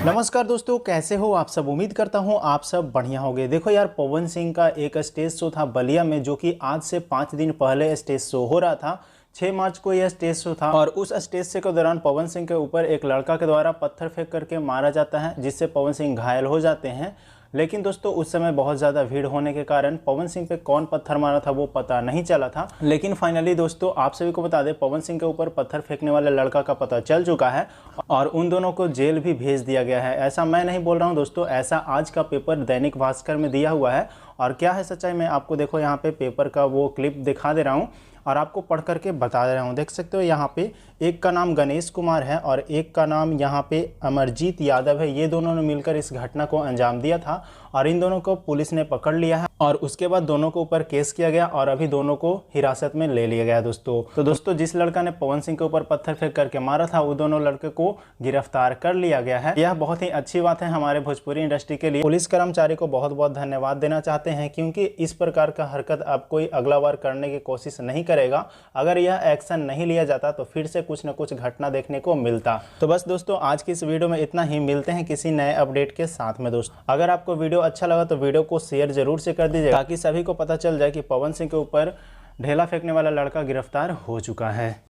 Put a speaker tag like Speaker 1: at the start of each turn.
Speaker 1: नमस्कार दोस्तों, कैसे हो आप सब। उम्मीद करता हूँ आप सब बढ़िया होंगे। देखो यार, पवन सिंह का एक स्टेज शो था बलिया में, जो कि आज से 5 दिन पहले स्टेज शो हो रहा था। 6 मार्च को यह स्टेज शो था और उस स्टेज शो के दौरान पवन सिंह के ऊपर एक लड़का के द्वारा पत्थर फेंक करके मारा जाता है, जिससे पवन सिंह घायल हो जाते हैं। लेकिन दोस्तों उस समय बहुत ज़्यादा भीड़ होने के कारण पवन सिंह पे कौन पत्थर मारा था वो पता नहीं चला था। लेकिन फाइनली दोस्तों आप सभी को बता दें, पवन सिंह के ऊपर पत्थर फेंकने वाले लड़का का पता चल चुका है और उन दोनों को जेल भी भेज दिया गया है। ऐसा मैं नहीं बोल रहा हूँ दोस्तों, ऐसा आज का पेपर दैनिक भास्कर में दिया हुआ है। और क्या है सच्चाई, मैं आपको देखो यहाँ पे पेपर का वो क्लिप दिखा दे रहा हूँ और आपको पढ़ करके बता दे रहा हूँ। देख सकते हो यहाँ पे एक का नाम गणेश कुमार है और एक का नाम यहाँ पे अमरजीत यादव है। ये दोनों ने मिलकर इस घटना को अंजाम दिया था और इन दोनों को पुलिस ने पकड़ लिया है और उसके बाद दोनों के ऊपर केस किया गया और अभी दोनों को हिरासत में ले लिया गया दोस्तों। तो दोस्तों जिस लड़का ने पवन सिंह के ऊपर पत्थर फेंक करके मारा था, वो दोनों लड़के को गिरफ्तार कर लिया गया है। यह बहुत ही अच्छी बात है हमारे भोजपुरी इंडस्ट्री के लिए। पुलिस कर्मचारी को बहुत बहुत धन्यवाद देना चाहते हैं, क्योंकि इस प्रकार का हरकत अब कोई अगला बार करने की कोशिश नहीं करेगा। अगर यह एक्शन नहीं लिया जाता तो फिर से कुछ न कुछ घटना देखने को मिलता। तो बस दोस्तों आज की इस वीडियो में इतना ही। मिलते हैं किसी नए अपडेट के साथ में दोस्तों। अगर आपको वीडियो अच्छा लगा तो वीडियो को शेयर जरूर से कर दीजिए, ताकि सभी को पता चल जाए कि पवन सिंह के ऊपर ढेला फेंकने वाला लड़का गिरफ्तार हो चुका है।